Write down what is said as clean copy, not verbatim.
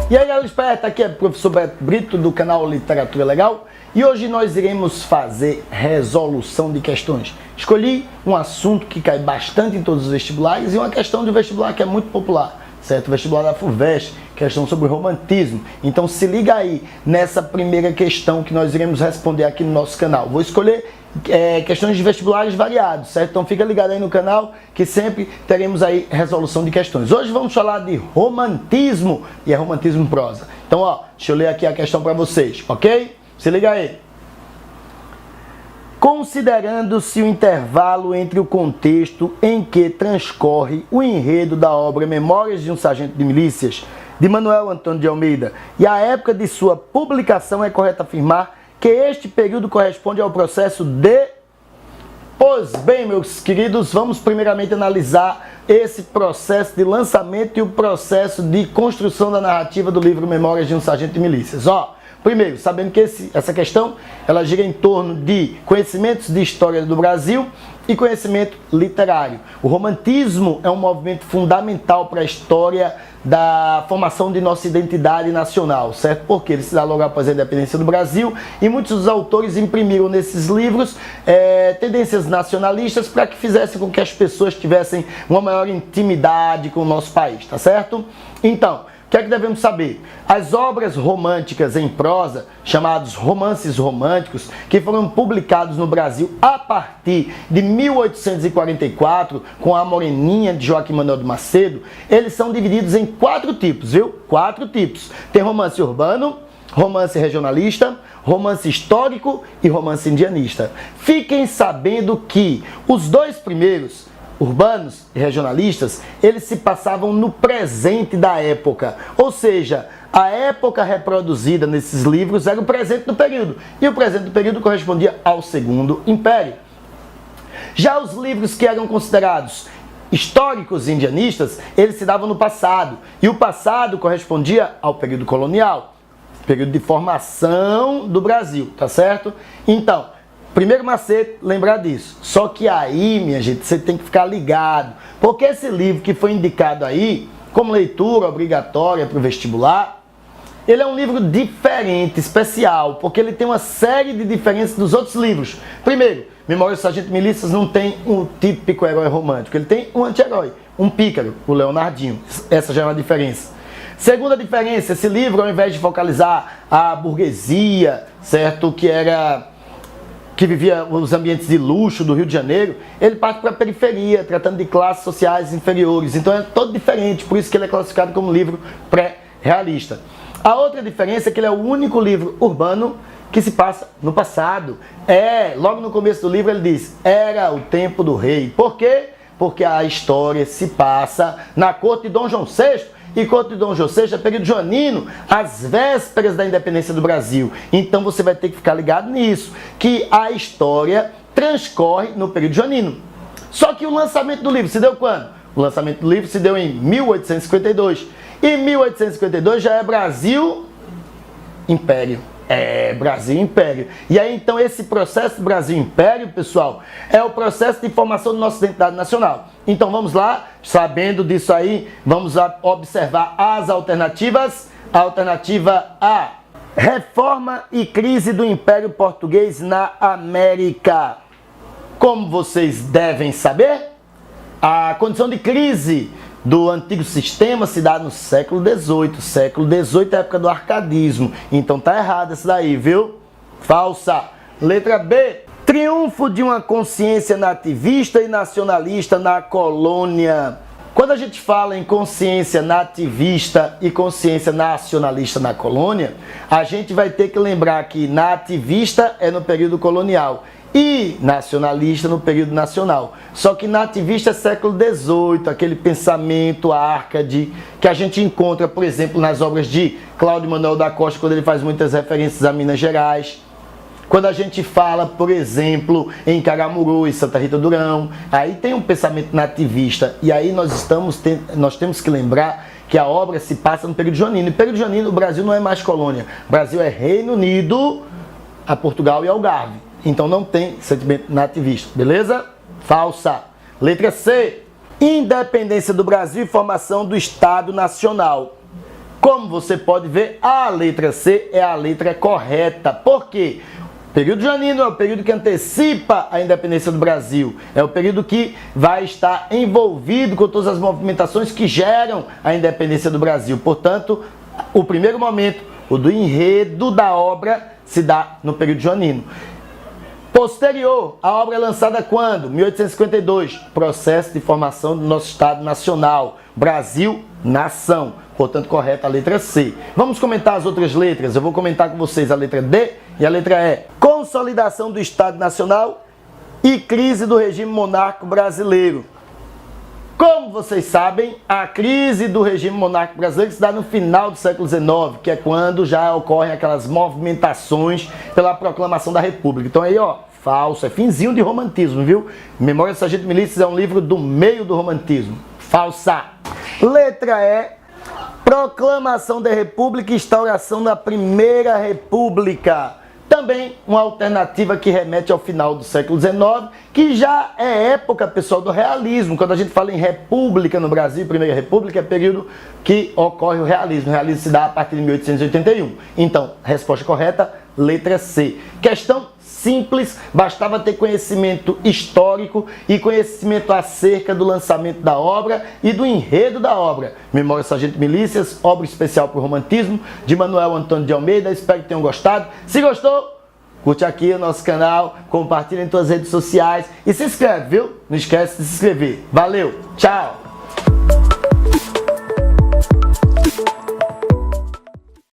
E aí galera esperta, aqui é o professor Beto Brito do canal Literatura Legal e hoje nós iremos fazer resolução de questões. Escolhi um assunto que cai bastante em todos os vestibulares e uma questão de vestibular que é muito popular, certo? O vestibular da FUVEST, questão sobre romantismo. Então se liga aí nessa primeira questão que nós iremos responder aqui no nosso canal. Vou escolher questões de vestibulares variados, certo? Então fica ligado aí no canal que sempre teremos aí resolução de questões. Hoje vamos falar de romantismo e é romantismo prosa. Então ó, deixa eu ler aqui a questão para vocês, ok? Se liga aí. Considerando-se o intervalo entre o contexto em que transcorre o enredo da obra Memórias de um Sargento de Milícias, de Manuel Antônio de Almeida, e a época de sua publicação, é correto afirmar que este período corresponde ao processo de... Pois bem, meus queridos, vamos primeiramente analisar esse processo de lançamento e o processo de construção da narrativa do livro Memórias de um Sargento de Milícias. Ó, primeiro, sabendo que essa questão, ela gira em torno de conhecimentos de história do Brasil e conhecimento literário. O romantismo é um movimento fundamental para a história da formação de nossa identidade nacional, certo? Porque ele se dá logo após a independência do Brasil e muitos dos autores imprimiram nesses livros tendências nacionalistas para que fizessem com que as pessoas tivessem uma maior intimidade com o nosso país, tá certo? Então, o que é que devemos saber? As obras românticas em prosa, chamados romances românticos, que foram publicados no Brasil a partir de 1844, com A Moreninha, de Joaquim Manuel de Macedo, eles são divididos em 4 tipos, viu? 4 tipos. Tem romance urbano, romance regionalista, romance histórico e romance indianista. Fiquem sabendo que os 2 primeiros, urbanos e regionalistas, eles se passavam no presente da época, ou seja, a época reproduzida nesses livros era o presente do período, e o presente do período correspondia ao Segundo Império. Já os livros que eram considerados históricos e indianistas, eles se davam no passado, e o passado correspondia ao período colonial, período de formação do Brasil, tá certo? Então, primeiro macete, lembrar disso. Só que aí, minha gente, você tem que ficar ligado. Porque esse livro que foi indicado aí, como leitura obrigatória para o vestibular, ele é um livro diferente, especial, porque ele tem uma série de diferenças dos outros livros. Primeiro, Memórias do Sargento de Milícias não tem um típico herói romântico, ele tem um anti-herói, um pícaro, o Leonardinho. Essa já é uma diferença. Segunda diferença, esse livro, ao invés de focalizar a burguesia, certo, que vivia os ambientes de luxo do Rio de Janeiro, ele parte para a periferia, tratando de classes sociais inferiores. Então é todo diferente, por isso que ele é classificado como livro pré-realista. A outra diferença é que ele é o único livro urbano que se passa no passado. Logo no começo do livro ele diz, era o tempo do rei. Por quê? Porque a história se passa na corte de Dom João VI, e corte de Dom João VI é período joanino, às vésperas da independência do Brasil. Então você vai ter que ficar ligado nisso, que a história transcorre no período joanino. Só que o lançamento do livro se deu quando? O lançamento do livro se deu em 1852. E 1852 já é Brasil Império. Brasil Império. E aí então esse processo do Brasil Império, pessoal, é o processo de formação da nossa identidade nacional. Então vamos lá, sabendo disso aí, vamos observar as alternativas. Alternativa A: reforma e crise do Império Português na América. Como vocês devem saber, a condição de crise do antigo sistema se dá no século XVIII. Século XVIII é a época do arcadismo. Então tá errado isso daí, viu? Falsa. Letra B: triunfo de uma consciência nativista e nacionalista na colônia. Quando a gente fala em consciência nativista e consciência nacionalista na colônia, a gente vai ter que lembrar que nativista é no período colonial e nacionalista no período nacional. Só que nativista é século XVIII, aquele pensamento árcade que a gente encontra, por exemplo, nas obras de Cláudio Manuel da Costa, quando ele faz muitas referências a Minas Gerais. Quando a gente fala, por exemplo, em Caramuru e Santa Rita do Durão, aí tem um pensamento nativista. E aí nós temos que lembrar que a obra se passa no período joanino. E no período joanino o Brasil não é mais colônia. O Brasil é Reino Unido, a Portugal e Algarve. Então não tem sentimento nativista, beleza? Falsa. Letra C: independência do Brasil e formação do Estado Nacional. Como você pode ver, a letra C é a letra correta. Por quê? O período joanino é o período que antecipa a independência do Brasil. É o período que vai estar envolvido com todas as movimentações que geram a independência do Brasil. Portanto, o primeiro momento, o do enredo da obra, se dá no período joanino. Posterior, a obra é lançada quando? 1852, processo de formação do nosso Estado Nacional, Brasil, nação. Portanto, correta a letra C. Vamos comentar as outras letras. Eu vou comentar com vocês a letra D e a letra E. Consolidação do Estado Nacional e crise do regime monárquico brasileiro. Como vocês sabem, a crise do regime monárquico brasileiro se dá no final do século XIX, que é quando já ocorrem aquelas movimentações pela proclamação da República. Então aí, ó, falso, é finzinho de romantismo, viu? Memória do Sargento Milícias é um livro do meio do romantismo. Falsa. Letra E. Proclamação da República e instauração da Primeira República. Também uma alternativa que remete ao final do século XIX, que já é época, pessoal, do realismo. Quando a gente fala em república no Brasil, Primeira República, é período que ocorre o realismo. O realismo se dá a partir de 1881. Então, resposta correta, letra C. Questão simples, bastava ter conhecimento histórico e conhecimento acerca do lançamento da obra e do enredo da obra. Memória do Sargento Milícias, obra especial para o romantismo, de Manuel Antônio de Almeida. Espero que tenham gostado. Se gostou, curte aqui o nosso canal, compartilha em suas redes sociais e se inscreve, viu? Não esquece de se inscrever. Valeu, tchau!